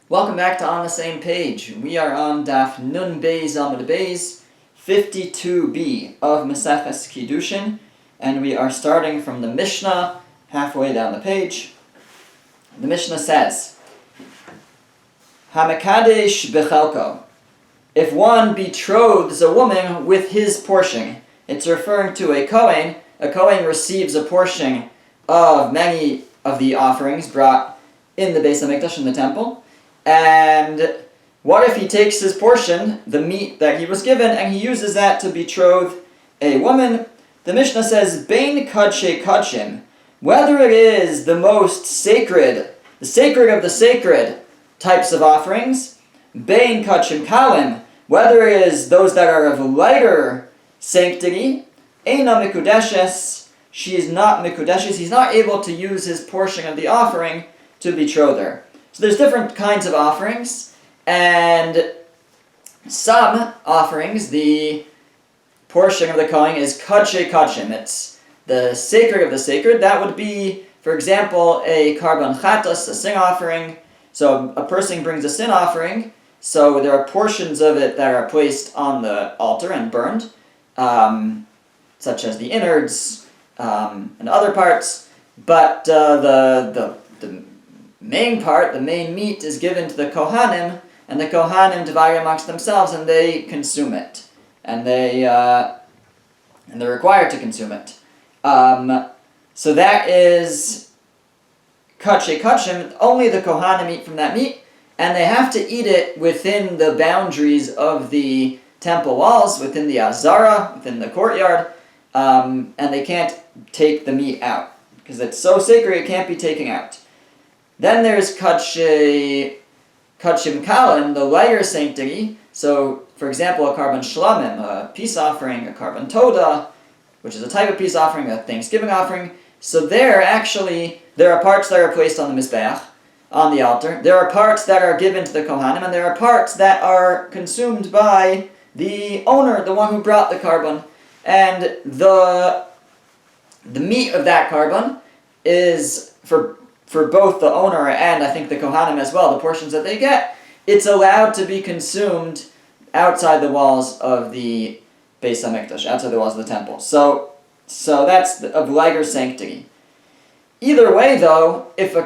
Welcome back to On the Same Page. We are on Daf Nun Beis Amud Beis, 52b of Mesechus Kiddushin, and we are starting from the Mishnah halfway down the page. The Mishnah says, Hamekadesh bechelko. If one betroths a woman with his portion, it's referring to a Kohen. A Kohen receives a portion of many of the offerings brought in the Beis HaMikdash in the temple. And what if he takes his portion, the meat that he was given, and he uses that to betroth a woman? The Mishnah says, Bein kadshe kadshim, whether it is the most sacred, the sacred of the sacred types of offerings, Bein kadshim kalim, whether it is those that are of lighter sanctity, Eina mikudeshes, she is not mikudeshes, he's not able to use his portion of the offering to betroth her. So there's different kinds of offerings, and some offerings, the portion of the Kohen is kadshe kadshim. It's the sacred of the sacred. That would be, for example, a karban chatas, a sin offering. So a person brings a sin offering, so there are portions of it that are placed on the altar and burned, such as the innards and other parts, but the main part, the main meat, is given to the Kohanim, and the Kohanim divide amongst themselves, and they consume it, and they're required to consume it. So that is kadshe kadshim. Only the Kohanim eat from that meat, and they have to eat it within the boundaries of the temple walls, within the azara, within the courtyard, and they can't take the meat out because it's so sacred it can't be taken out. Then there's kachim kalim, the lighter sanctity. So, for example, a karban shlamim, a peace offering, a karban toda, which is a type of peace offering, a thanksgiving offering. So there are parts that are placed on the mizbeach, on the altar. There are parts that are given to the kohanim, and there are parts that are consumed by the owner, the one who brought the karban. And the meat of that karban is for both the owner and I think the Kohanim as well, the portions that they get, it's allowed to be consumed outside the walls of the Beis HaMikdash, outside the walls of the temple. So that's of lighter sanctity. Either way, though, if a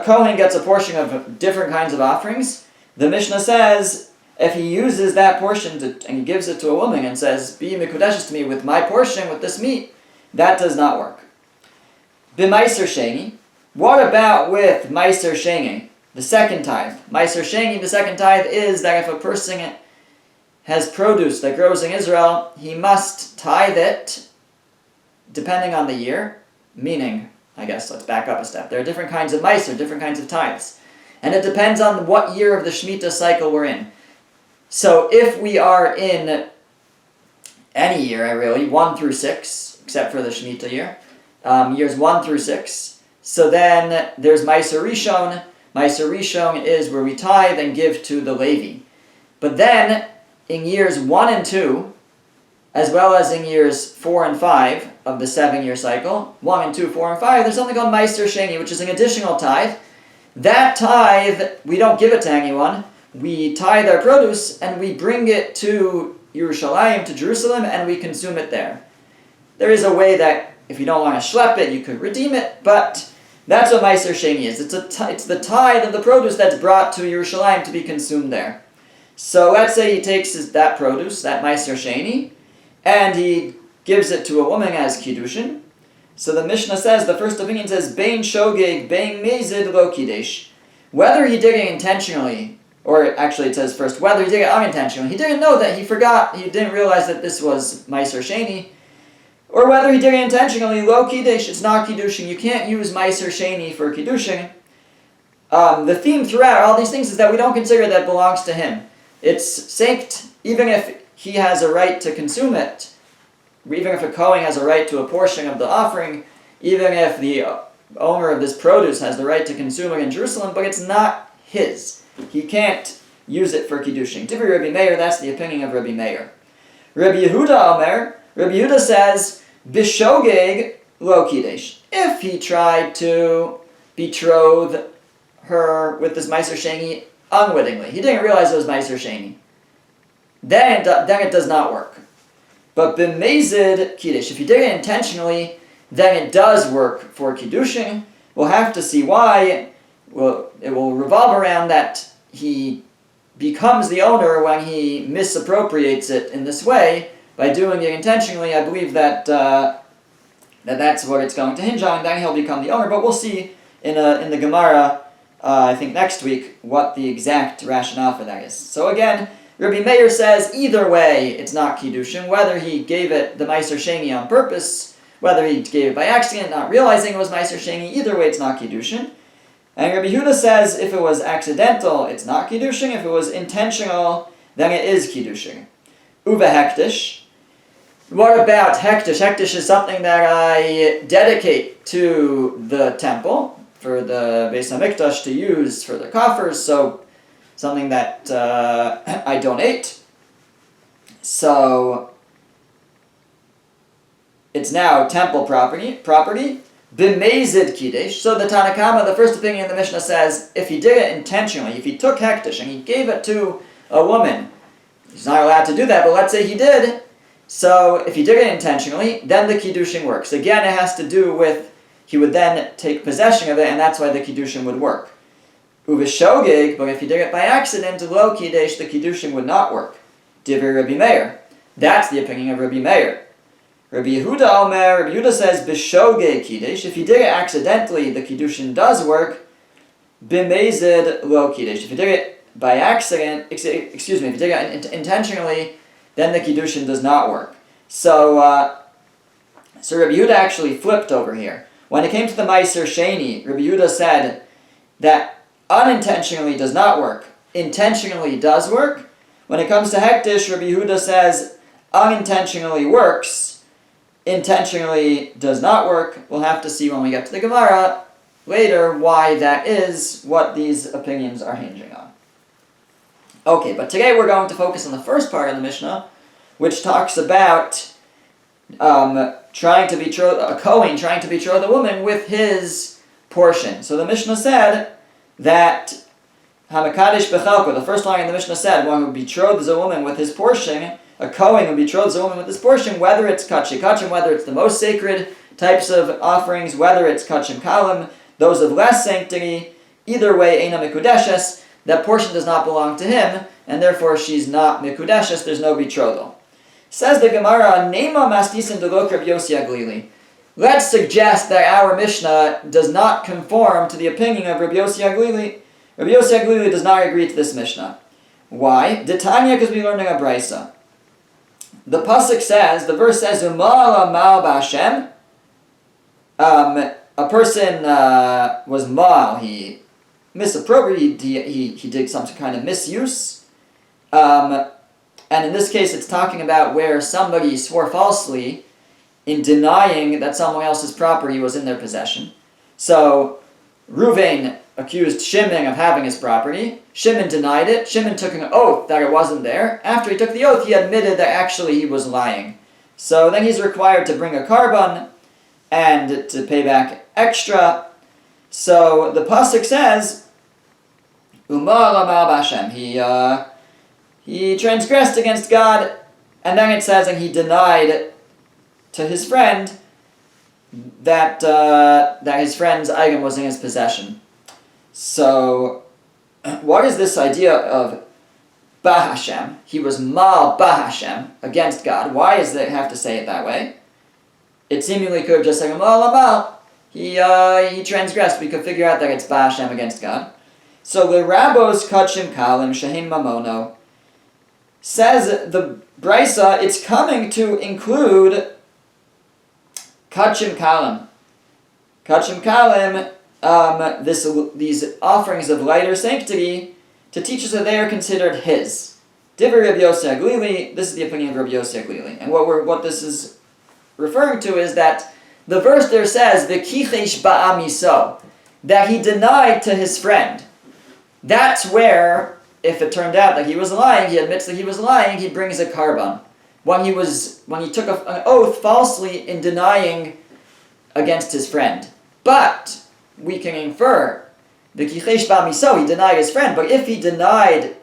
Kohen gets a portion of different kinds of offerings, the Mishnah says, if he uses that portion and he gives it to a woman and says, be mikudeshes to me with my portion, with this meat, that does not work. B'maiser sheni. What about with Meiser Sheni, the second tithe? Meiser Sheni, the second tithe, is that if a person has produce that grows in Israel, he must tithe it depending on the year. Meaning, I guess, let's back up a step. There are different kinds of Meiser, different kinds of tithes. And it depends on what year of the Shemitah cycle we're in. So if we are in any year, really, 1 through 6, except for the Shemitah year, years 1 through 6, so then there's Meiser Rishon. Meiser Rishon is where we tithe and give to the Levi. But then, in years 1 and 2, as well as in years 4 and 5 of the 7-year cycle, 1 and 2, 4 and 5, there's something called Meiser Sheni, which is an additional tithe. That tithe, we don't give it to anyone. We tithe our produce and we bring it to Yerushalayim, to Jerusalem, and we consume it there. There is a way that if you don't want to schlep it, you could redeem it, but that's what Meiser Sheni is. It's the tithe of the produce that's brought to Yerushalayim to be consumed there. So let's say he takes that produce, that Meiser Sheni, and he gives it to a woman as Kiddushin. So the Mishnah says, the first opinion says, Bein shogeg, bein mezid lo kiddush. Whether he did it intentionally, or actually it says first, whether he did it unintentionally, he didn't know that, he forgot, he didn't realize that this was Meiser Sheni, or whether he did it intentionally, lo kiddush, it's not kiddushin. You can't use Meiser Sheni for kiddushin. The theme throughout all these things is that we don't consider that belongs to him. It's sanct, even if he has a right to consume it, even if a Kohen has a right to a portion of the offering, even if the owner of this produce has the right to consume it in Jerusalem, but it's not his. He can't use it for kiddushin. Tivri Rabbi Meir, that's the opinion of Rabbi Meir. Rabbi Yehuda Omer, Rabbi Yehuda says, Bishogeg lo kiddush. If he tried to betroth her with this Meiser Sheni unwittingly. He didn't realize it was Meiser Sheni. Then it does not work. But b'mezid Kiddush, if he did it intentionally, then it does work for Kiddushin. We'll have to see why. Well, it will revolve around that he becomes the owner when he misappropriates it in this way by doing it intentionally. I believe that that's what it's going to hinge on. Then he'll become the owner. But we'll see in the Gemara, I think next week, what the exact rationale for that is. So again, Rabbi Meir says either way it's not Kiddushin, whether he gave it the Meiser Sheni on purpose, whether he gave it by accident, not realizing it was Meiser Sheni, either way it's not Kiddushin. And Rabbi Yehuda says if it was accidental, it's not Kiddushin. If it was intentional, then it is Kiddushin. Uva Hektish. What about Hektish? Hektish is something that I dedicate to the temple for the Beis HaMikdash to use for the coffers, so something that I donate. So it's now temple property. B'mezid Kiddush. So the Tanakama, the first opinion in the Mishnah says, if he did it intentionally, if he took Hektish and he gave it to a woman, he's not allowed to do that, but let's say he did. So if he did it intentionally, then the Kiddushin works. Again, it has to do with, he would then take possession of it, and that's why the Kiddushin would work. Uvishogig, but if he did it by accident, lo Kiddush, the Kiddushin would not work. Divrei Rabbi Meir. That's the opinion of Rabbi Meir. Rabbi Yehuda Omer, Rabbi Yehuda says, B'shogeg Kiddush. If he did it accidentally, the Kiddushin does work. B'mezid lo Kiddush. If he did it by accident, if he did it intentionally, then the Kiddushin does not work. So Rabbi Yehuda actually flipped over here. When it came to the Meiser Sheni, Rabbi Yehuda said that unintentionally does not work, intentionally does work. When it comes to Hektish, Rabbi Yehuda says unintentionally works, intentionally does not work. We'll have to see when we get to the Gemara later why that is, what these opinions are hinging on. Okay, but today we're going to focus on the first part of the Mishnah, which talks about trying to betroth a woman with his portion. So the Mishnah said that Hamakadosh Bechalko, the first line in the Mishnah said, one who betroths a woman with his portion, a Kohen who betroths a woman with his portion, whether it's Kachim, whether it's the most sacred types of offerings, whether it's Kachim Kalim, those of less sanctity, either way, Eina Mikudeshes, that portion does not belong to him, and therefore she's not Mikudeshes, there's no betrothal. Says the Gemara, Nema Mastisin Delok Rabbi Yossi Aglili. Let's suggest that our Mishnah does not conform to the opinion of Rabbi Yossi Aglili. Rabbi Yossi Aglili does not agree to this Mishnah. Why? Detanya, because we learned in a Brisa. The pasuk says, the verse says, Umala mal b'Hashem. A person was mal, he misappropriated, he did some kind of misuse. And in this case, it's talking about where somebody swore falsely in denying that someone else's property was in their possession. So, Reuven accused Shimon of having his property. Shimon denied it. Shimon took an oath that it wasn't there. After he took the oath, he admitted that actually he was lying. So then he's required to bring a korban and to pay back extra. So the pasuk says, Umar Amal B'Hashem. He transgressed against God, and then it says, and he denied to his friend that his friend's item was in his possession. So, what is this idea of B'Hashem? He was mal B'Hashem, against God. Why does it have to say it that way? It seemingly could have just said mal. He transgressed. We could figure out that it's B'Hashem against God. So the Rabbos Kachim Kalim Shahin Mamono says the Brisa, it's coming to include Kachim Kalim. Kachim Kalim, these offerings of lighter sanctity, to teach us that they are considered his. Divrei Rabbi Yossi Aglili, this is the opinion of Rabbi Yossi Aglili. And what this is referring to is that the verse there says, V'kichesh ba'amiso, that he denied to his friend. That's where, if it turned out that he was lying, he admits that he was lying, he brings a korban. When he took an oath falsely in denying against his friend. But we can infer V'kichesh ba'miso, he denied his friend. But if he denied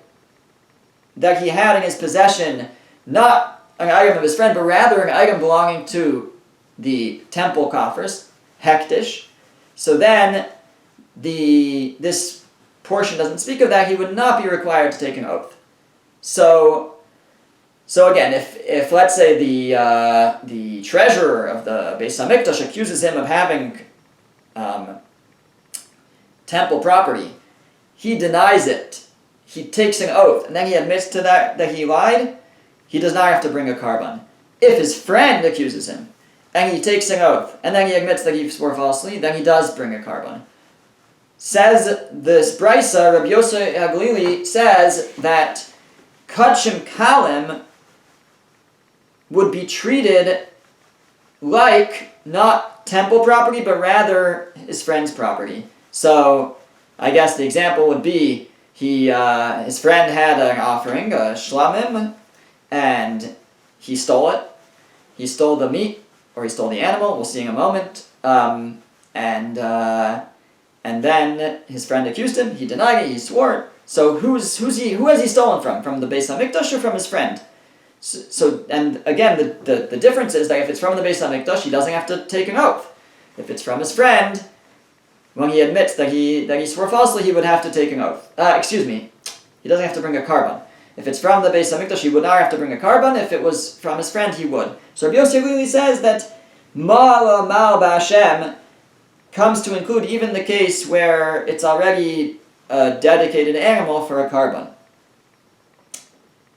that he had in his possession not an item of his friend, but rather an item belonging to the temple coffers, hektish, so then this portion doesn't speak of that, he would not be required to take an oath. So again, if let's say the treasurer of the Beis Hamikdash accuses him of having temple property, he denies it, he takes an oath, and then he admits to that he lied, he does not have to bring a carbon. If his friend accuses him, and he takes an oath, and then he admits that he swore falsely, then he does bring a carbon. Says this Brisa, Rabbi Yosef Haglili says that Kachim Kalim would be treated like not temple property, but rather his friend's property. So I guess the example would be his friend had an offering, a shlamim, and he stole it. He stole the meat, or he stole the animal. We'll see in a moment. And then his friend accused him. He denied it. He swore. So who has he stolen from? From the Beis Hamikdash or from his friend? So and again, the difference is that if it's from the Beis Hamikdash, he doesn't have to take an oath. If it's from his friend, when he admits that he swore falsely, he would have to take an oath. He doesn't have to bring a carbon. If it's from the Beis Hamikdash, he would not have to bring a carbon. If it was from his friend, he would. So Rabbi Yossi Haglili says that Ma'ala Ma'al Ba'Hashem comes to include even the case where it's already a dedicated animal for a carbon.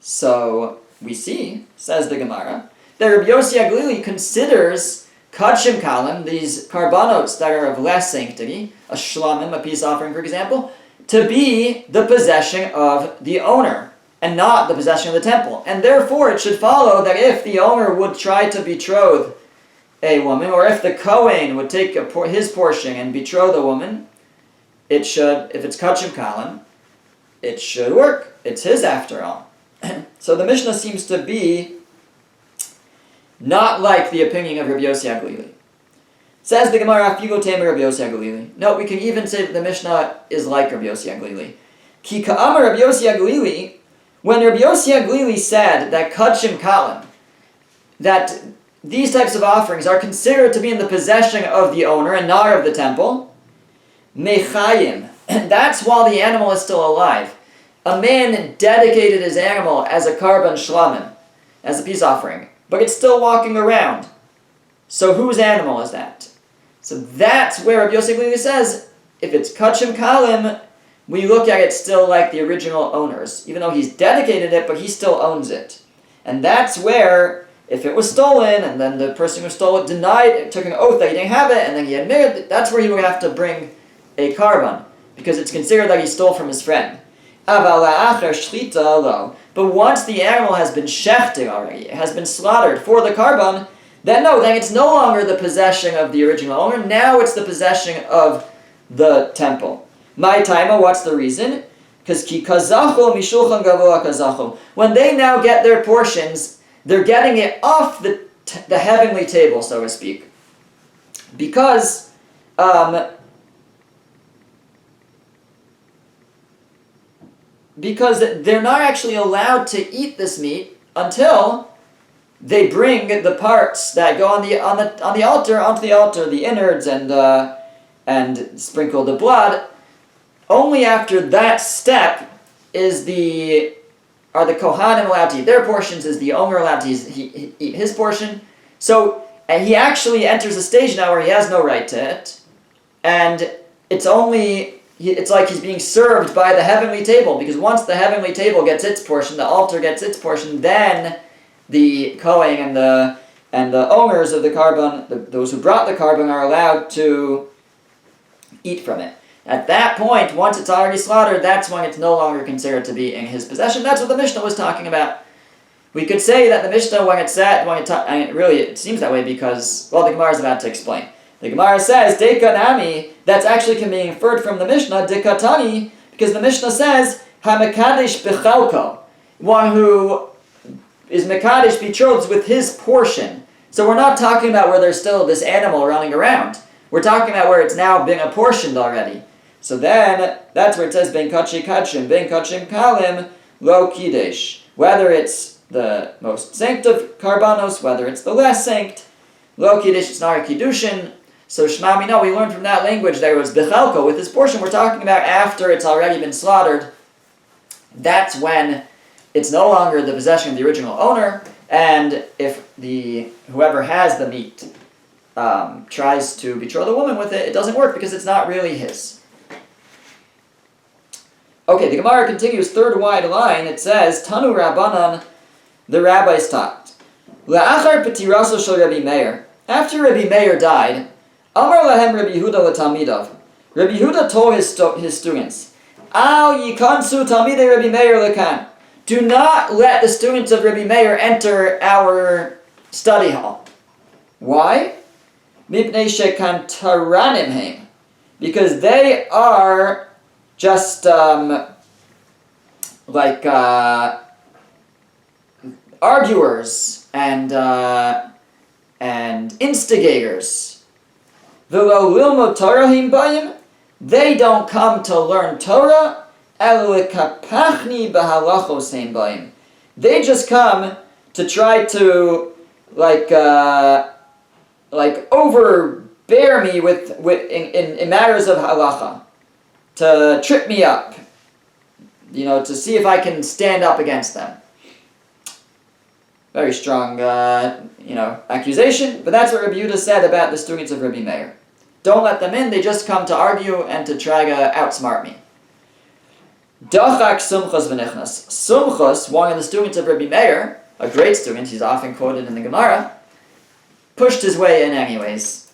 So we see, says the Gemara, that Rabbi Yossi Haglili considers Kachim Kalim, these carbonos that are of less sanctity, a shlamim, a peace offering for example, to be the possession of the owner, and not the possession of the temple. And therefore it should follow that if the owner would try to betroth a woman, or if the Kohen would take his portion and betroth a woman, it should, if it's Kachim Kalim, it should work. It's his after all. So the Mishnah seems to be not like the opinion of Rabbi Yossi Haglili. Says the Gemara, Afilu Tamer Rabbi Yossi Haglili. No, we can even say that the Mishnah is like Rabbi Yossi Haglili. Ki ka'amar Rabbi Yossi Haglili, when Rabbi Yossi Haglili said that Kachim Kalim, that these types of offerings are considered to be in the possession of the owner and not of the temple, mechayim, that's while the animal is still alive. A man dedicated his animal as a karban shlamim, as a peace offering, but it's still walking around. So whose animal is that? So that's where Rabbi Yossi Haglili says, if it's Kachim Kalim, we look at it still like the original owners, even though he's dedicated it, but he still owns it. And that's where, if it was stolen, and then the person who stole it denied, took an oath that he didn't have it, and then he admitted it, that's where he would have to bring a karban, because it's considered that he stole from his friend. But once the animal has been shechted already, it has been slaughtered for the karban, then it's no longer the possession of the original owner, now it's the possession of the temple. My taima, what's the reason? Because ki kazachol mishulchan gavoa kazachol. When they now get their portions, they're getting it off the heavenly table, so to speak. Because they're not actually allowed to eat this meat until they bring the parts that go on the altar onto the altar, the innards and sprinkle the blood. Only after that step are the Kohanim allowed to eat their portions, is the owner allowed to eat his portion. So, and he actually enters a stage now where he has no right to it, and it's like he's being served by the heavenly table, because once the heavenly table gets its portion, the altar gets its portion, then the Kohen and the owners of the karban, those who brought the karban, are allowed to eat from it. At that point, once it's already slaughtered, that's when it's no longer considered to be in his possession. That's what the Mishnah was talking about. We could say that the Mishnah, it seems that way because, the Gemara is about to explain. The Gemara says, Dekanami, that's actually can be inferred from the Mishnah, Dekatani, because the Mishnah says, HaMekadesh Bechalko, one who is Mekadesh betrothed with his portion. So we're not talking about where there's still this animal running around. We're talking about where it's now been apportioned already. So then, that's where it says, Ben Kachim Kachim, Ben Kachim Kalim, Lo Kiddush. Whether it's the most sanct of Karbanos, whether it's the less sanct, Lo Kiddush, it's not a Kiddushin. So Shema Mino, we learned from that language there was Bechelko. With this portion we're talking about after it's already been slaughtered. That's when it's no longer the possession of the original owner, and if whoever has the meat tries to betroth the woman with it, it doesn't work because it's not really his. Okay, the Gemara continues, third wide line, it says, Tanu Rabbanan, the rabbis taught. La'achar petiraso shel Rabbi Meir. After Rabbi Meir died, Amar lahem Rabbi Yehuda l'talmidav. Rabbi Yehuda told his students, Al yikansu talmidei Rabbi Meir lekan. Do not let the students of Rabbi Meir enter our study hall. Why? Mipnei shekantaranim heim. Because they are just arguers and instigators. V'lo lilmod Torah him bayim. They don't come to learn Torah. El lekapachni b'halachos him bayim. They just come to try to overbear me in matters of halacha, to trip me up, to see if I can stand up against them. Very strong, accusation, but that's what Rabbi Yehuda said about the students of Rabbi Meir. Don't let them in, they just come to argue and to try to outsmart me. Dachak Sumchos v'nichnas. Sumchos, one of the students of Rabbi Meir, a great student, he's often quoted in the Gemara, pushed his way in anyways.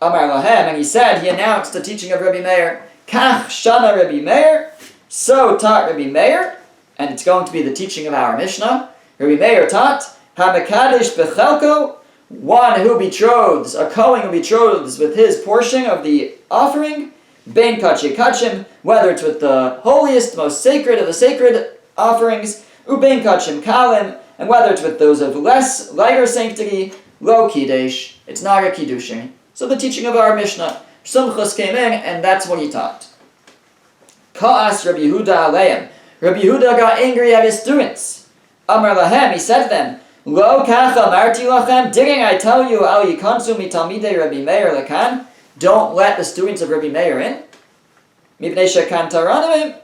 Amar Lahem, and he announced the teaching of Rabbi Meir, Kach Shana Rabbi Meir, so taught Rabbi Meir, and it's going to be the teaching of our Mishnah. Rabbi Meir taught, HaMekadesh Bechelko, one who betroths, a Kohen who betroths with his portion of the offering, Ben Kachim Kachim, whether it's with the holiest, most sacred of the sacred offerings, Uben Kachim Kalim, and whether it's with those of lighter sanctity, Lo Kiddush, it's not a Kiddushin. So the teaching of our Mishnah, Sumchus came in, and that's what he taught. Ka'as Rabbi Yehuda aleim. Rabbi Yehuda got angry at his students. Amar lahem, he said to them, Lo kacha marti lachem, didn't I tell you, al yikansu mitalmidei Rabbi Meir lekan? Don't let the students of Rabbi Meir in. Mipnei shekantaranim,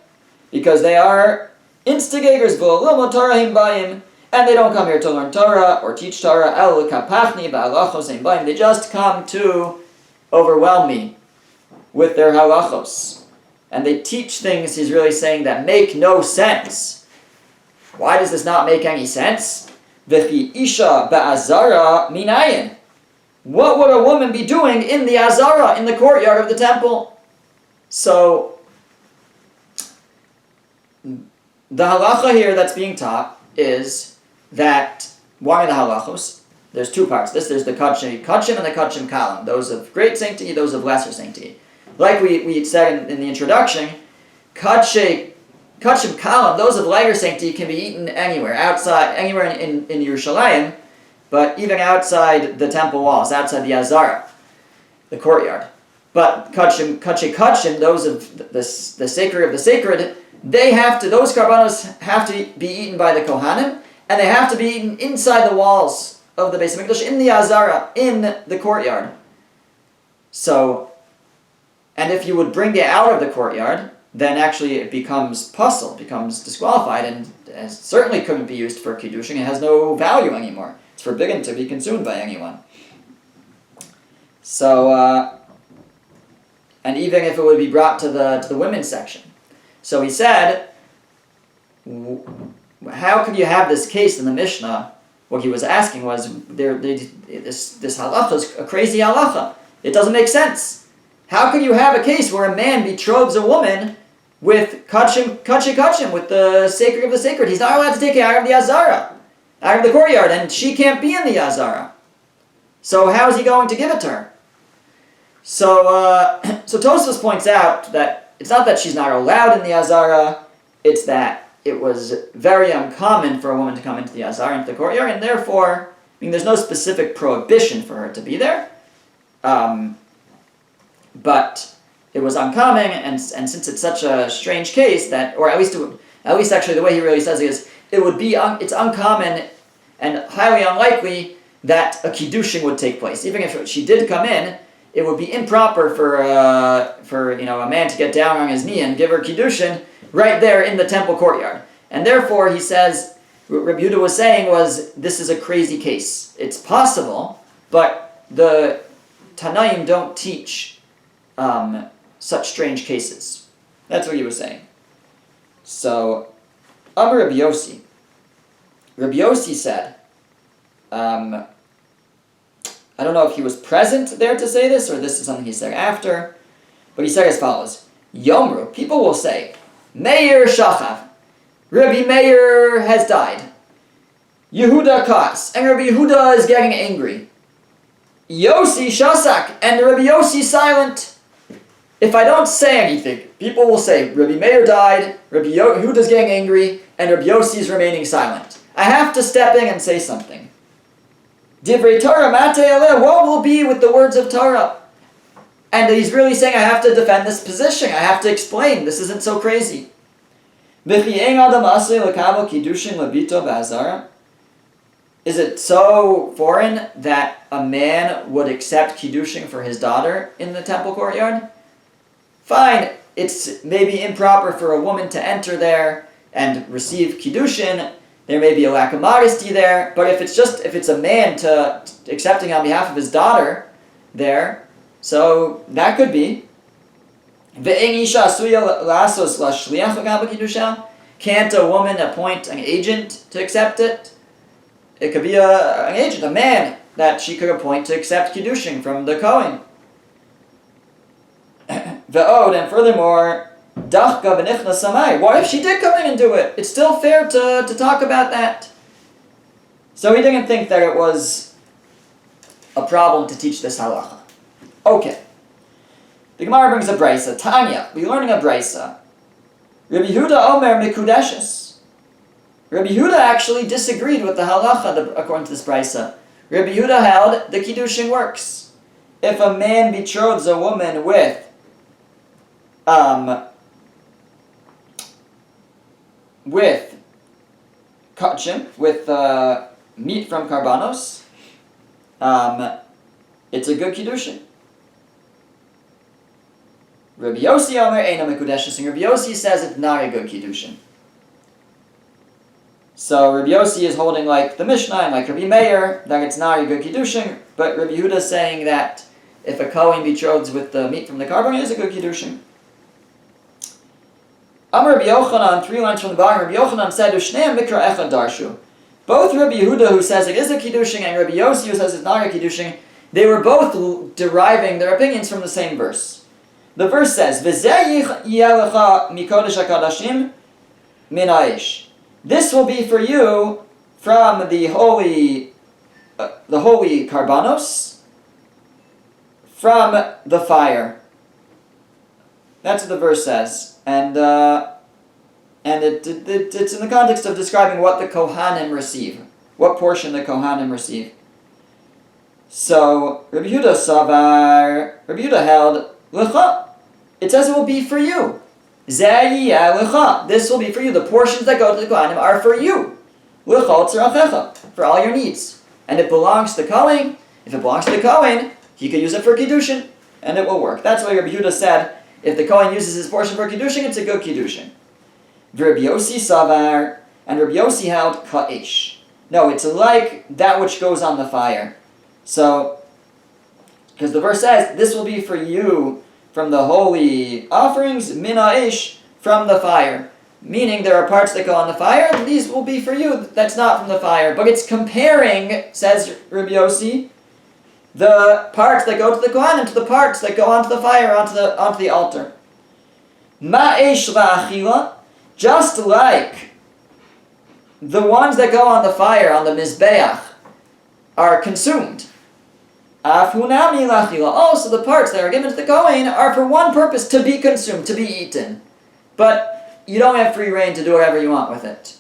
because they are instigators, v'lo lilmod Torah him bayim, and they don't come here to learn Torah or teach Torah. El kapachni ba'alachos him bayim. They just come to overwhelm me with their halachos. And they teach things, he's really saying, that make no sense. Why does this not make any sense? V'chi isha ba'azara minayin. What would a woman be doing in the azara, in the courtyard of the temple? So, the halacha here that's being taught is that one of the halachos, there's two parts. There's the kachim and the kachim kalim, those of great sanctity, those of lesser sanctity. Like we said in the introduction, kachim kalim, those of lighter sanctity, can be eaten anywhere in Yerushalayim, but even outside the temple walls, outside the azara, the courtyard. But kachim, those of the sacred of the sacred, those karbanos have to be eaten by the kohanim, and they have to be eaten inside the walls of the Beis Hamikdash, in the azara, in the courtyard. So, and if you would bring it out of the courtyard, then actually it becomes puzzle, becomes disqualified, and certainly couldn't be used for Kiddushin. It has no value anymore. It's forbidden to be consumed by anyone. So, and even if it would be brought to the women's section. So he said, how could you have this case in the Mishnah? What he was asking was, this halacha is a crazy halacha. It doesn't make sense. How could you have a case where a man betroths a woman with kachim, with the sacred of the sacred? He's not allowed to take it out of the azara, out of the courtyard, and she can't be in the azara. So how is he going to give it to her? So Tosfos points out that it's not that she's not allowed in the azara, it's that it was very uncommon for a woman to come into the azara, into the courtyard, and therefore, there's no specific prohibition for her to be there. But it was uncommon, and since it's such a strange case that, or at least actually the way he really says it is, it's uncommon and highly unlikely that a Kiddushin would take place. Even if she did come in, it would be improper for a man to get down on his knee and give her Kiddushin right there in the temple courtyard. And therefore, he says, what Rabbi Yehuda was saying was, this is a crazy case. It's possible, but the Tanaim don't teach such strange cases. That's what he was saying. So, Amar Rabbi Yossi. Rabbi Yossi said, I don't know if he was present there to say this, or this is something he said after, but he said as follows: Yomru, people will say, Meir Shachav, Rabbi Meir has died. Yehuda Kas, and Rabbi Yehuda is getting angry. Yossi Shasak, and Rabbi Yossi silent. If I don't say anything, people will say, Rabbi Meir died, Rabbi Yehuda's getting angry, and Rabbi Yossi is remaining silent. I have to step in and say something. Divrei Torah mate aleh, what will be with the words of Torah? And he's really saying, I have to defend this position. I have to explain. This isn't so crazy. Is it so foreign that a man would accept Kiddushin for his daughter in the temple courtyard? Fine, it's maybe improper for a woman to enter there and receive Kiddushin. There may be a lack of modesty there, but if it's a man accepting on behalf of his daughter there, so that could be. Can't a woman appoint an agent to accept it? It could be an agent, a man, that she could appoint to accept Kiddushin from the Kohen. And furthermore, what if she did come in and do it? It's still fair to talk about that. So he didn't think that it was a problem to teach this halacha. Okay. The Gemara brings a brisa. Tanya, we're learning a brisa. Rabbi Yehuda Omer Mikudeshes. Rabbi Yehuda actually disagreed with the halacha according to this brisa. Rabbi Yehuda held the Kiddushin works. If a man betroths a woman with kachim, with meat from karbanos, it's a good Kiddushin. Rabbi Yossi Omer Eina Mekudeshes, and Rabbi Yossi says it's not a good Kiddushin. So Rabbi Yossi is holding like the Mishnah and like Rabbi Meir that it's not a good Kiddushin, but Rabbi Yehuda is saying that if a Kohen betroths with the meat from the carbon, it is a good Kiddushin. Amar Rabbi Yochanan, 3 lines from the bottom, Rabbi Yochanan said, Ushneim mikra echad darshu. Both Rabbi Yehuda, who says it is a Kiddushin, and Rabbi Yossi, who says it's not a Kiddushin, they were both deriving their opinions from the same verse. The verse says, V'zeh yiyalecha mikodesh hakadashim min ha'esh. This will be for you from the holy karbanos, from the fire. That's what the verse says, and it's in the context of describing what the Kohanim receive, what portion the Kohanim receive. So Rabbi Yehuda held lecha. It says it will be for you. Zeh lecha. This will be for you. The portions that go to the Kohanim are for you. Lecha tzarachecha, for all your needs. And it belongs to the Kohen. If it belongs to the Kohen, he could use it for Kiddushin, and it will work. That's why Rabbi Yehuda said, if the Kohen uses his portion for Kiddushin, it's a good Kiddushin. Rabbi Yossi savar, and Rabbi Yossi held ka'esh. No, it's like that which goes on the fire. So, because the verse says, this will be for you from the holy offerings, min ha'esh, from the fire. Meaning there are parts that go on the fire, and these will be for you. That's not from the fire. But it's comparing, says Rabbi Yossi, the parts that go to the Kohanim to the parts that go onto the fire, onto the altar. Ma'esh la'achila, just like the ones that go on the fire, on the Mizbeach, are consumed. Afhunami la'achila, also the parts that are given to the Kohen are for one purpose, to be consumed, to be eaten. But you don't have free reign to do whatever you want with it.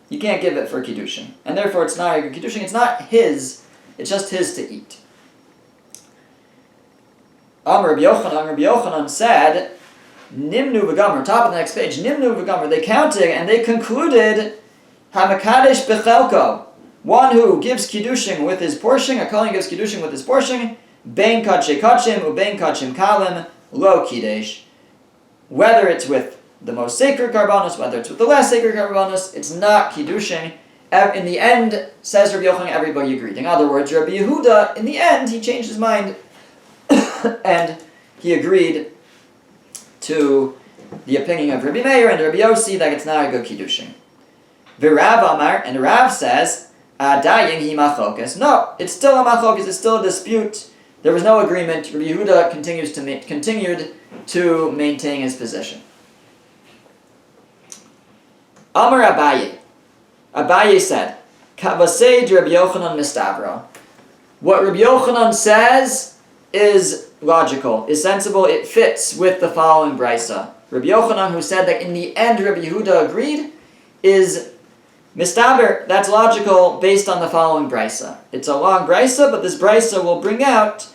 You can't give it for Kiddushin. And therefore it's not a good Kiddushin, it's not his, it's just his to eat. Rabbi Yochanan said, Nimnu v'gamer, top of the next page, Nimnu v'gamer, they counted and they concluded, Hamakadesh bechelko, one who gives Kiddushin with his portion, a Kohen gives Kiddushin with his portion, Bein kadshe kachim, ubein kachim kalim, lo kiddush. Whether it's with the most sacred karbanos, whether it's with the less sacred karbanos, it's not Kiddushin. In the end, says Rabbi Yochanan, everybody agreed. In other words, Rabbi Yehuda, in the end, he changed his mind and he agreed to the opinion of Rabbi Meir and Rabbi Yossi that it's not a good Kiddushin. V'Rav Amar, and Rav says, Adayin hi machlokas. No, it's still a machlokas, it's still a dispute. There was no agreement. Rabbi Yehuda continued to maintain his position. Amar Abaye. Abaye said, Kavasei Rabbi Yochanan mistavro. What Rabbi Yochanan says is logical, is sensible, it fits with the following brisa. Rabbi Yochanan, who said that in the end Rabbi Yehuda agreed, is mistaber, that's logical based on the following brisa. It's a long brisa, but this brisa will bring out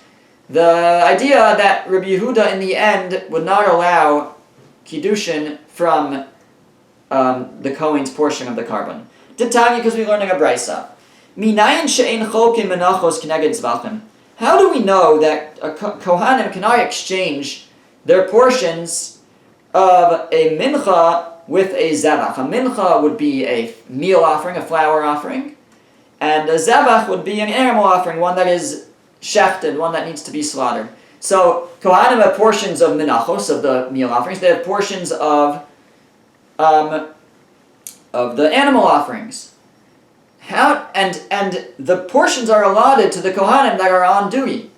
the idea that Rabbi Yehuda in the end would not allow Kiddushin from the Kohen's portion of the carbon. Titani, because we're learning a brisa. Minayin she'ein cholkin menachos k'neged zvachim. How do we know that Kohanim cannot exchange their portions of a mincha with a zevach? A mincha would be a meal offering, a flour offering, and a zevach would be an animal offering, one that is shechted, one that needs to be slaughtered. So Kohanim have portions of menachos, of the meal offerings. They have portions of the animal offerings. How and the portions are allotted to the Kohanim that are on duty.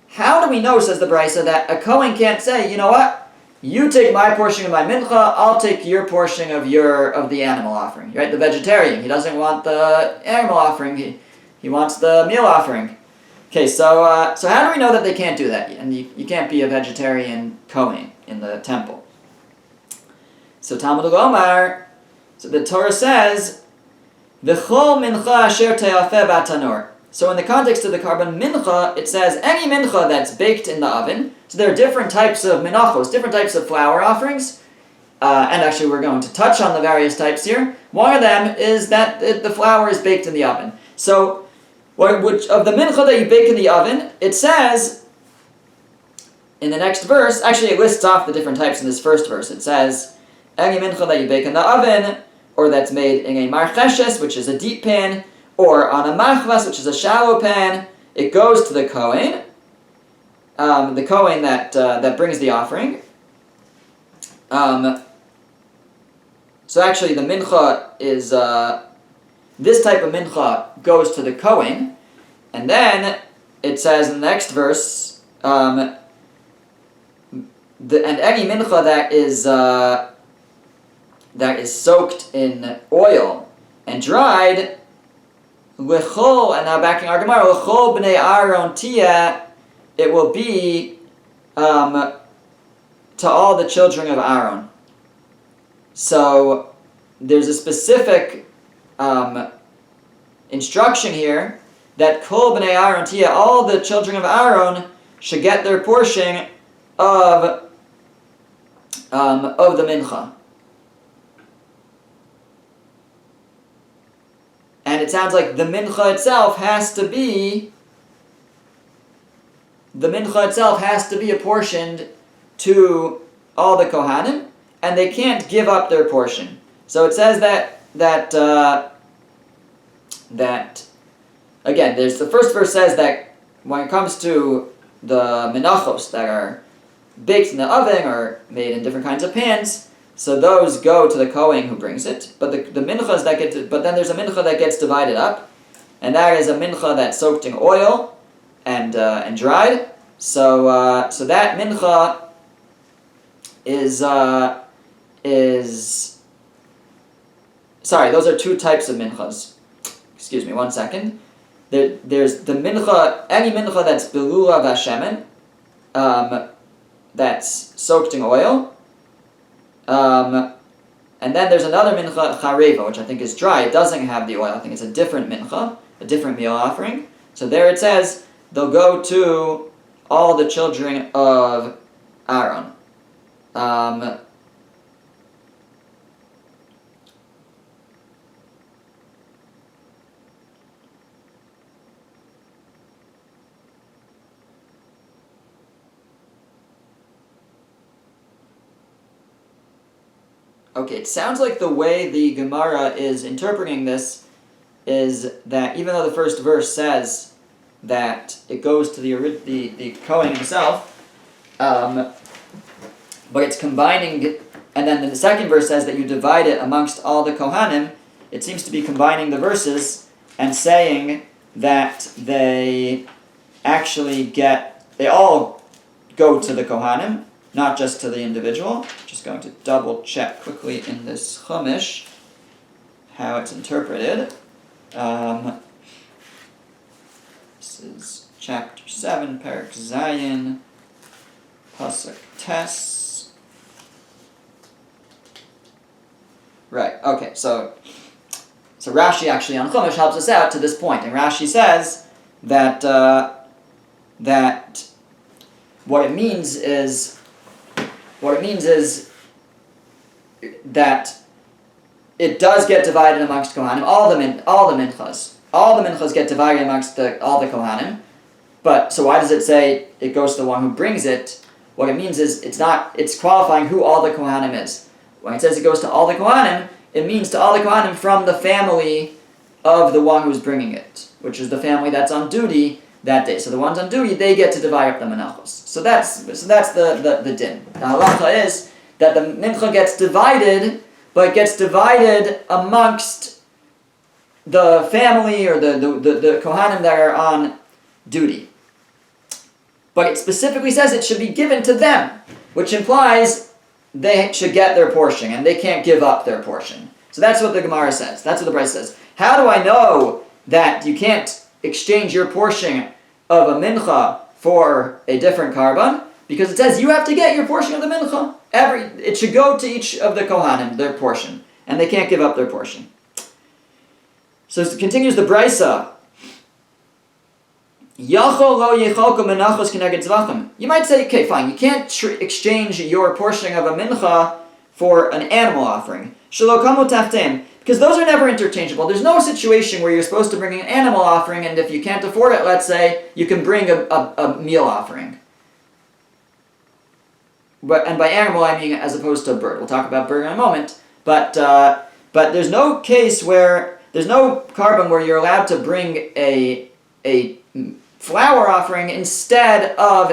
How do we know, says the Brisa, that a Kohen can't say, you know what, you take my portion of my mincha, I'll take your portion of the animal offering, right? The vegetarian, he doesn't want the animal offering, he wants the meal offering. Okay, so how do we know that they can't do that? And you can't be a vegetarian Kohen in the temple. So Talmud Omar, so the Torah says, V'chol mincha asher te'afeh b'tanur. So in the context of the carbon mincha, it says any mincha that's baked in the oven. So there are different types of minachos, different types of flour offerings. And actually we're going to touch on the various types here. One of them is that the flour is baked in the oven. So which of the mincha that you bake in the oven, it says in the next verse, actually it lists off the different types in this first verse. It says, any mincha that you bake in the oven, or that's made in a marcheshes, which is a deep pan, or on a machvas, which is a shallow pan, it goes to the Kohen, that brings the offering. So actually the mincha is, this type of mincha goes to the Kohen, and then it says in the next verse, and any mincha that is soaked in oil and dried, l'chol, and now backing our Gemara, l'chol b'nei Aaron tiyah, it will be to all the children of Aaron. So there's a specific instruction here that kol b'nei Aaron tiyah, all the children of Aaron should get their portion of the mincha. And it sounds like the mincha itself has to be apportioned to all the Kohanim, and they can't give up their portion. So it says that again, there's the first verse says that when it comes to the menachos that are baked in the oven or made in different kinds of pans, so those go to the Kohen who brings it. But the minchas but then there's a mincha that gets divided up, and that is a mincha that's soaked in oil and dried. So that mincha is sorry, those are two types of minchas. Excuse me, 1 second. There's the mincha, any mincha that's belula v'shemen, that's soaked in oil. And then there's another mincha, chareva, which I think is dry. It doesn't have the oil. I think it's a different mincha, a different meal offering. So there it says, they'll go to all the children of Aaron. Okay, it sounds like the way the Gemara is interpreting this is that even though the first verse says that it goes to the Kohen himself, but it's combining, and then the second verse says that you divide it amongst all the Kohanim, it seems to be combining the verses and saying that they all go to the Kohanim, not just to the individual. Just going to double check quickly in this Chumash how it's interpreted. This is chapter 7, Perek Zayin, Pasuk Tes. Right, okay, so Rashi actually on Chumash helps us out to this point, and Rashi says that what it means is that it does get divided amongst Kohanim. All the minchas get divided amongst all the Kohanim. But so why does it say it goes to the one who brings it? What it means is it's qualifying who all the Kohanim is. When it says it goes to all the Kohanim, it means to all the Kohanim from the family of the one who's bringing it, which is the family that's on duty that day. So the ones on duty, they get to divide up the menachos. So that's the din. The halacha is that the mincha gets divided, but it gets divided amongst the family or the kohanim that are on duty. But it specifically says it should be given to them, which implies they should get their portion, and they can't give up their portion. So that's what the Gemara says. That's what the Brisa says. How do I know that you can't exchange your portion of a mincha for a different karban? Because it says you have to get your portion of the mincha. It should go to each of the kohanim, their portion, and they can't give up their portion. So it continues the Brisa. You might say, okay, fine, you can't exchange your portion of a mincha for an animal offering. Because those are never interchangeable. There's no situation where you're supposed to bring an animal offering, and if you can't afford it, let's say, you can bring a meal offering. And by animal, I mean as opposed to a bird. We'll talk about bird in a moment. But there's no case where, there's no carbon where you're allowed to bring a flour offering instead of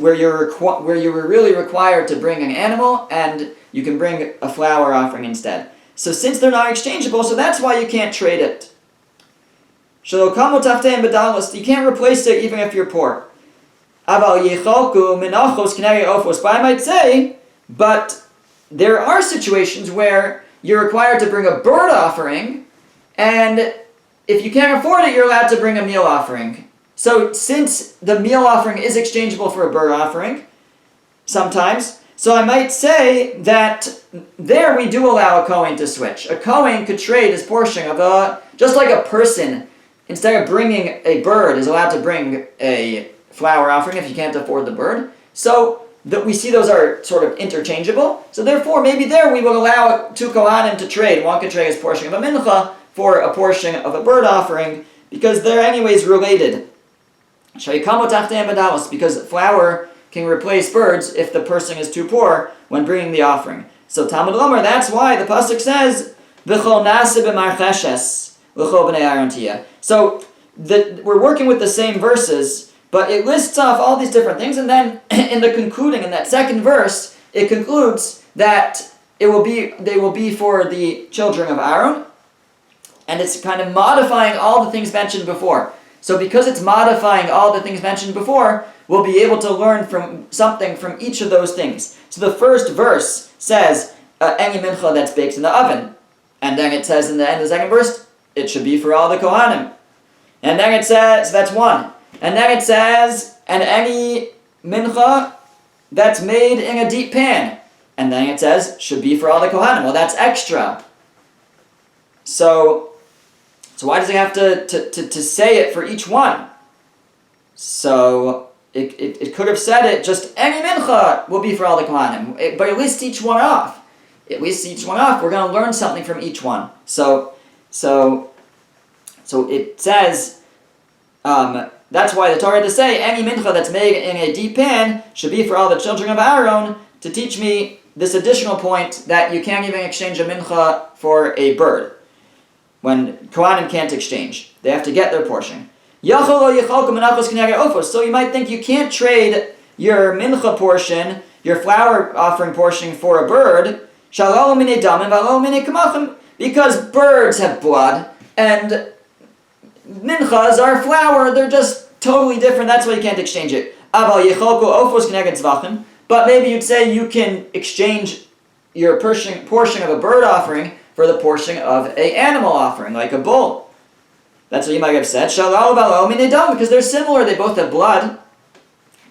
where you were really required to bring an animal, and you can bring a flour offering instead. So since they're not exchangeable, so that's why you can't trade it. You can't replace it even if you're poor. But I might say, but there are situations where you're required to bring a bird offering, and if you can't afford it, you're allowed to bring a meal offering. So since the meal offering is exchangeable for a bird offering, sometimes, so I might say that there we do allow a Kohen to switch. A Kohen could trade his portion of just like a person, instead of bringing a bird, is allowed to bring a flour offering if you can't afford the bird. So we see those are sort of interchangeable. So therefore, maybe there we will allow two Kohanim to trade. One could trade his portion of a mincha for a portion of a bird offering, because they're anyways related. Because flour can replace birds if the person is too poor when bringing the offering. So Talmud Lomar, that's why the pasuk says, "V'chol nase b'marcheshes l'chol b'nei Aaron tiyeh." So we're working with the same verses, but it lists off all these different things, and then in that second verse, it concludes that they will be for the children of Aaron, and it's kind of modifying all the things mentioned before. So because it's modifying all the things mentioned before, we'll be able to learn from something from each of those things. So the first verse says, any mincha that's baked in the oven. And then it says in the end of the second verse, it should be for all the Kohanim. And then it says, so that's one. And then it says, and any mincha that's made in a deep pan. And then it says, should be for all the Kohanim. Well, that's extra. So why does it have to say it for each one? So it could have said it just any mincha will be for all the kohanim, but at least each one off. At least each one off. We're going to learn something from each one. So it says, that's why the Torah to say any mincha that's made in a deep pan should be for all the children of Aaron, to teach me this additional point that you can't even exchange a mincha for a bird. When kohanim can't exchange, they have to get their portion. So you might think you can't trade your mincha portion, your flour offering portion, for a bird, because birds have blood and minchas are flour. They're just totally different. That's why you can't exchange it. But maybe you'd say you can exchange your portion of a bird offering for the portion of an animal offering, like a bull. That's what you might have said. Because they're similar. They both have blood.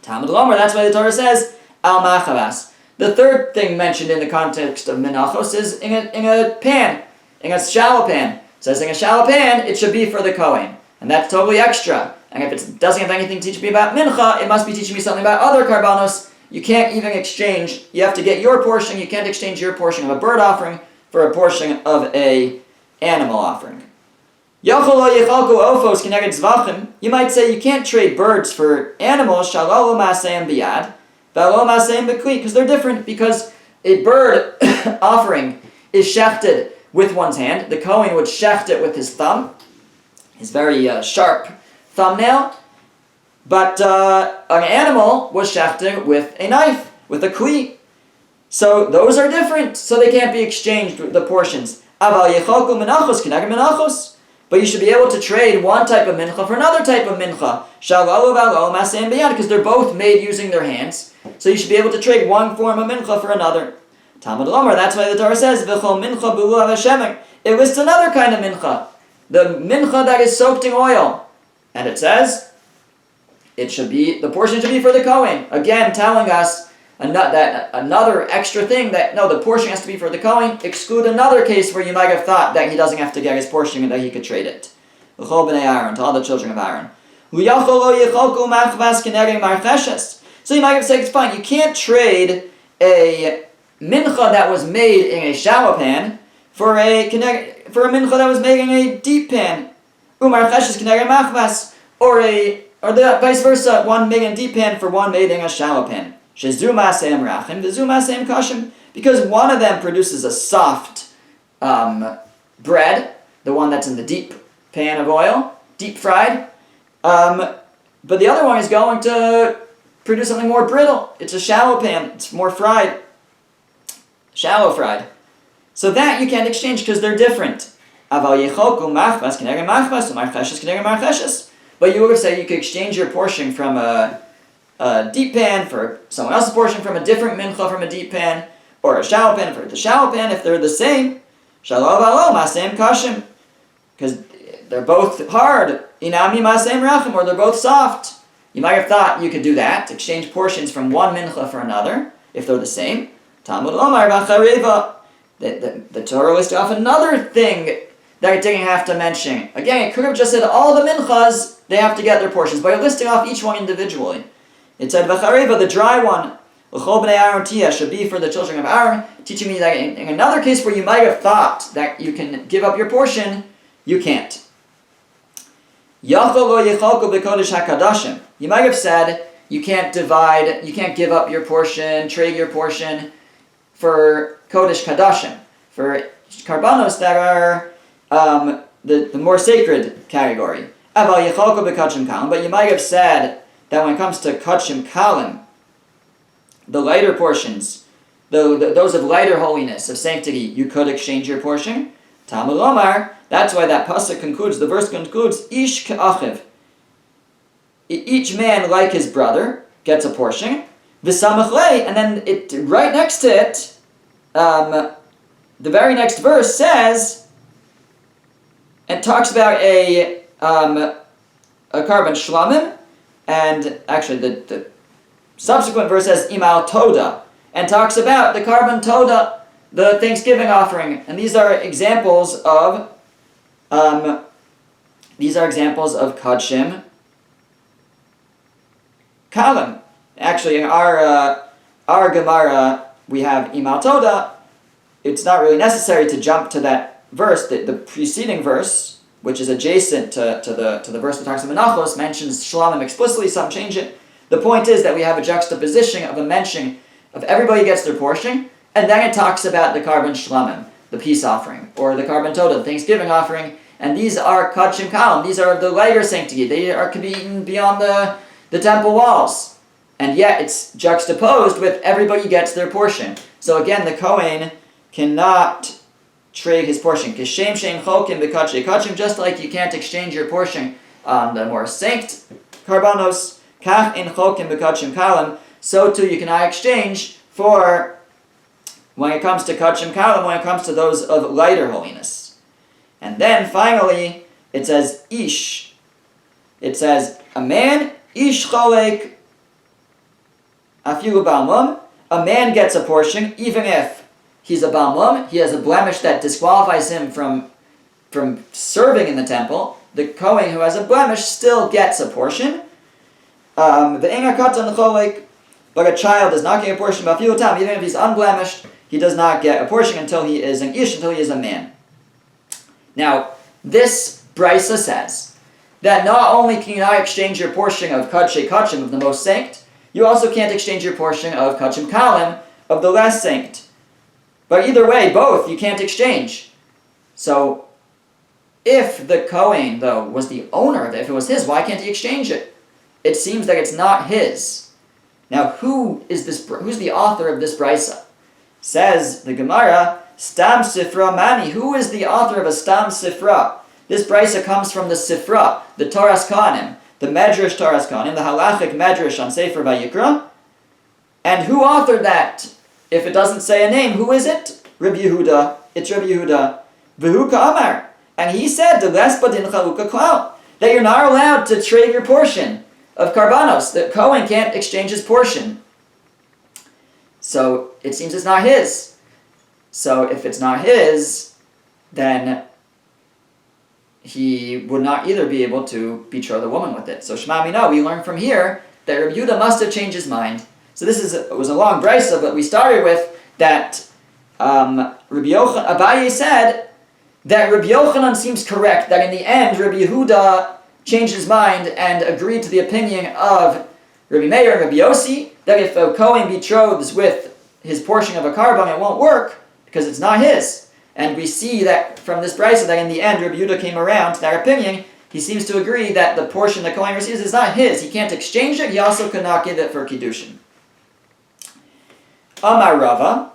Talmud Lomer. That's why the Torah says al machavas. The third thing mentioned in the context of menachos is in a pan, in a shallow pan. It says in a shallow pan, it should be for the Kohen. And that's totally extra. And if it doesn't have anything to teach me about mincha, it must be teaching me something about other karbanos. You can't even exchange. You have to get your portion. You can't exchange your portion of a bird offering for a portion of a animal offering. You might say you can't trade birds for animals, because they're different, because a bird offering is shechted with one's hand. The Kohen would shecht it with his thumb, his very sharp thumbnail, but an animal was shechted with a knife, with a kli. So those are different, so they can't be exchanged with the portions. But you should be able to trade one type of mincha for another type of mincha. Because they're both made using their hands. So you should be able to trade one form of mincha for another. Talmud Lomer, that's why the Torah says, it lists another kind of mincha. The mincha that is soaked in oil. And it says, the portion should be for the Kohen. Again, telling us that another extra thing that, no, the portion has to be for the Kohen. Exclude another case where you might have thought that he doesn't have to get his portion and that he could trade it. L'chol b'nei Aaron, to all the children of Aaron. So you might have said, it's fine, you can't trade a mincha that was made in a shallow pan for a mincha that was made in a deep pan. Or the vice versa, one made in a deep pan for one made in a shallow pan. Because one of them produces a soft bread, the one that's in the deep pan of oil, deep fried, but the other one is going to produce something more brittle. It's a shallow pan, it's more fried, shallow fried. So that you can't exchange because they're different. But you would have said you could exchange your portion from a deep pan for someone else's portion from a different mincha from a deep pan, or a shallow pan for the shallow pan if they're the same. Because they're both hard. Inami masem rachim, or they're both soft. You might have thought you could do that, exchange portions from one mincha for another, if they're the same. Talmud Lomar b'chareva. The Torah listed off another thing that it didn't have to mention. Again, it could have just said all the minchas, they have to get their portions, but it listed off each one individually. It said, v'chareva, the dry one, l'chol b'nei Aaron tiyah, should be for the children of Aaron, teaching me that in another case where you might have thought that you can give up your portion, you can't. Yachol lo yichalko b'kodesh hakadashim. You might have said, you can't give up your portion, trade your portion for kodesh kadashim, for karbanos that are the more sacred category. Aval yichalko b'kachim kalim, but you might have said that when it comes to kachim kalim, the lighter portions, those of lighter holiness, of sanctity, you could exchange your portion. Talmud Lomar, that's why that pasuk concludes, the verse concludes, Ish ka'achiv. Each man, like his brother, gets a portion. V'samach lei, and then right next to it, the very next verse says, and talks about a carbon shlamim, and actually the subsequent verse says imal toda, and talks about the carbon toda, the Thanksgiving offering, and these are examples of kachim kalim. Actually, in our Gemara, we have Imal Toda. It's not really necessary to jump to that verse. The preceding verse, which is adjacent to the verse that talks about Menachos, mentions Shlamim explicitly. Some change it. The point is that we have a juxtaposition of a mention of everybody gets their portion, and then it talks about the Karban Shlamim, the peace offering, or the Karban Toda, the Thanksgiving offering, and these are Kadshim Kalim. These are of the lighter sanctity. They can be eaten beyond the temple walls. And yet it's juxtaposed with everybody gets their portion. So again, the Kohen cannot trade his portion. Kishem Shem Chokim B'Kadshei Kadshim, just like you can't exchange your portion on the more saint Karbanos, Kach in Chokim B'Kadshim Kalim, so too you cannot exchange for when it comes to Kadshim Kalim, when it comes to those of lighter holiness. And then finally, it says Ish. It says a man, Ish Cholek Afilu Balmum, a man gets a portion even if he's a Balmum, he has a blemish that disqualifies him from serving in the temple. The Kohen who has a blemish still gets a portion. The Eina Katan Cholek, but a child does not get a portion, Afilu Tam, even if he's unblemished, he does not get a portion until he is an Ish, until he is a man. Now, this Brisa says that not only can you not exchange your portion of Kadshei Kadshim, of the most saint, you also can't exchange your portion of Kadshim Kalim, of the less saint. But either way, both, you can't exchange. So, if the Kohen, though, was the owner of it, if it was his, why can't he exchange it? It seems that it's not his. Now, who's the author of this Brisa? Says the Gemara, Stam Sifra Mani. Who is the author of a Stam Sifra? This Brisa comes from the Sifra, the Toras Kohanim, the Medrash Toras Kohanim, the Halachic Medrash on Sefer Vayikra. And who authored that? If it doesn't say a name, who is it? Rabbi Yehuda. It's Rabbi Yehuda. V'hu Ka'amar. And he said, that you're not allowed to trade your portion of Karbanos. The Kohen can't exchange his portion. So it seems it's not his. So if it's not his, then he would not either be able to betroth a woman with it. So Shema Mina, we learn from here that Rabbi Yehuda must have changed his mind. So it was a long brisa, but we started with that Abaye said that Rabbi Yochanan seems correct, that in the end Rabbi Yehuda changed his mind and agreed to the opinion of Rabbi Meir and Rabbi Yossi, that if a Kohen betroths with his portion of a carbon, it won't work because it's not his. And we see that from this brisa that in the end Rabbi Yehuda came around to their opinion. He seems to agree that the portion the Kohen receives is not his. He can't exchange it. He also could not give it for Kiddushin. Amar Rava.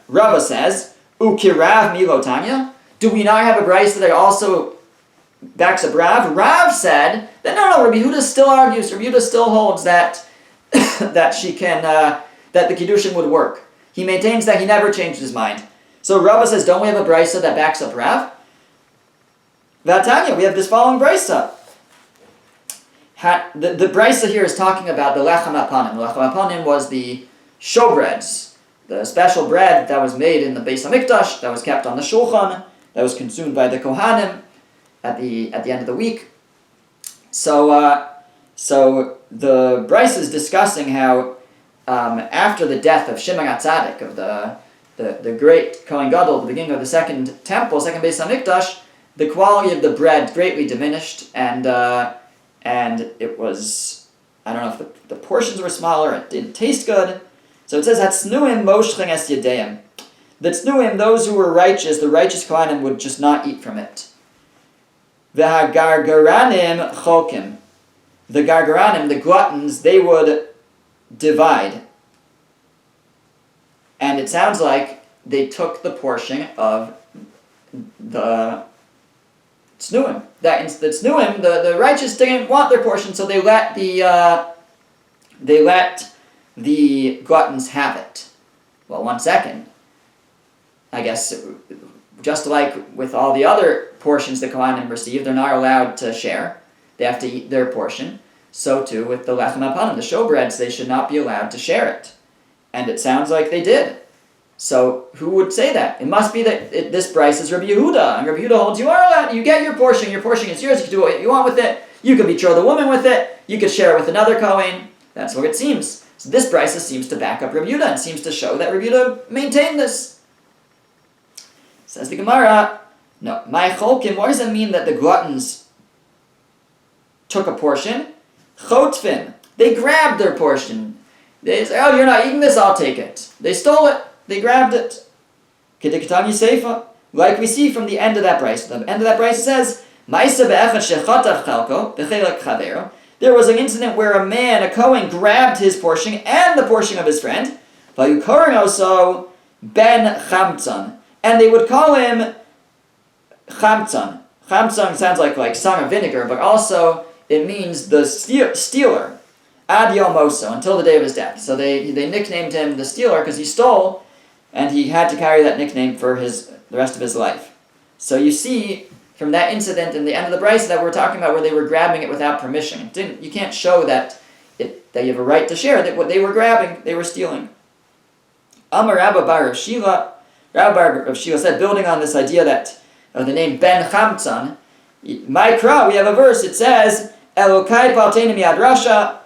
Rava says, Ukirav Milotanya. Do we not have a brisa that also backs up Rav? Rav said that no, Rabbi Yehuda still argues. Rabbi Yehuda still holds that that the Kiddushin would work. He maintains that he never changed his mind. So Rava says, don't we have a brisa that backs up Rav? Vatanya, we have this following brisa. The brisa here is talking about the lechem apanim. The lechem apanim was the showbreads, the special bread that was made in the Beis Hamikdash, that was kept on the shulchan, that was consumed by the Kohanim at the end of the week. So the brisa is discussing how after the death of Shimon HaTzadik, of the great Kohen Gadol, the beginning of the second temple, second Beis Hamikdash, the quality of the bread greatly diminished, and it was, I don't know if the portions were smaller, it didn't taste good. So it says, Hatznuim moshchen es yedeim. The tznuim, those who were righteous, the righteous Kohanim would just not eat from it. V'hagargaranim chokim. The gargaranim, the gluttons, they would divide. And it sounds like they took the portion of the tznuim. That the tznuim, the righteous didn't want their portion, so they let the gluttons have it. Well, 1 second. I guess just like with all the other portions the Kohanim receive, they're not allowed to share. They have to eat their portion. So too with the lechem apanim, the showbreads, they should not be allowed to share it. And it sounds like they did. So who would say that? It must be that this brisa is Rabbi Yehuda, and Rabbi Yehuda holds you are allowed. You get your portion is yours. You can do what you want with it. You could betroth a woman with it. You could share it with another Kohen. That's what it seems. So this brisa seems to back up Rabbi Yehuda and seems to show that Rabbi Yehuda maintained this. Says the Gemara, no, my cholkim, what does it mean that the gluttons took a portion? Chotfin, they grabbed their portion. They say, oh, you're not eating this, I'll take it. They stole it, they grabbed it. Kedikatani Seifa, like we see from the end of that brisa. The end of that brisa says, Ma'isa be'echad shechatav chalko, b'chelak chavero. There was an incident where a man, a Kohen, grabbed his portion and the portion of his friend. Vayukorin also ben chamtzon. And they would call him chamtzon. Chamtzon sounds like son of vinegar, but also it means the stealer. Ad yomoso, until the day of his death. So they nicknamed him the stealer because he stole, and he had to carry that nickname for the rest of his life. So you see from that incident in the end of the brisa that we're talking about, where they were grabbing it without permission. You can't show that you have a right to share that what they were grabbing, they were stealing. Amar Rabba bar Rav Shila, Rabba bar Rav Shila said, building on this idea that of the name Ben Chamtzon, Ma'ikra, we have a verse. It says, Elokai palteinu mi'ad rasha.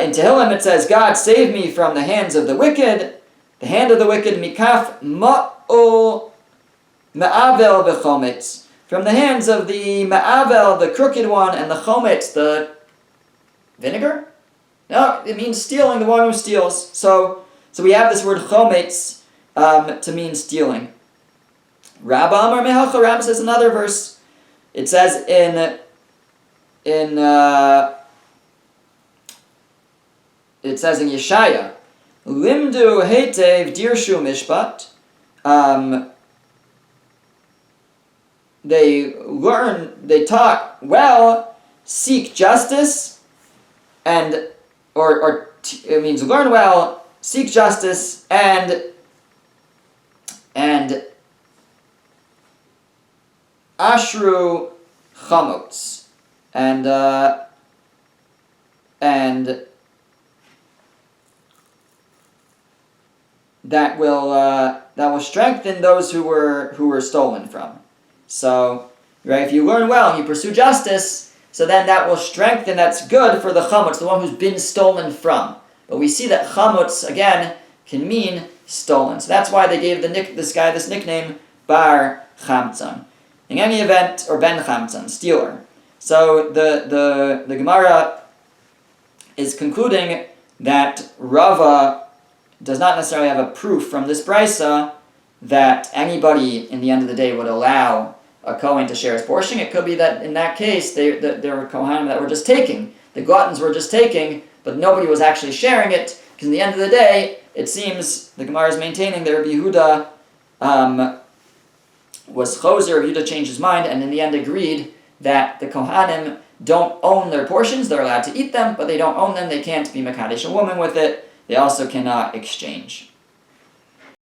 In Tehillim it says, God save me from the hands of the wicked, the hand of the wicked, mikaf ma'o ma'avel v'chometz. From the hands of the ma'avel, the crooked one, and the chometz, the vinegar? No, it means stealing, the one who steals. So we have this word chometz to mean stealing. Rabba Amar Mehalcha, Rabba says another verse. It says in Yeshaya, Limdu heitev dirshu mishpat. They taught well, seek justice, it means learn well, seek justice, and ashru chamotz, and that will strengthen those who were stolen from. So, right, if you learn well and you pursue justice, so then that will strengthen, that's good for the chamutz, the one who's been stolen from. But we see that chamutz, again, can mean stolen. So that's why they gave this guy this nickname, Bar Chamtzon. In any event, or Ben Chamtzon, stealer. So the Gemara is concluding that Rava does not necessarily have a proof from this brisa that anybody in the end of the day would allow a Kohen to share his portion. It could be that in that case there were Kohanim that were just taking. The gluttons were just taking, but nobody was actually sharing it, because in the end of the day, it seems the Gemara is maintaining that Rabbi Yehuda was choser. Rabbi Yehuda changed his mind, and in the end agreed that the Kohanim don't own their portions. They're allowed to eat them, but they don't own them. They can't be mekadesh a woman with it. They also cannot exchange.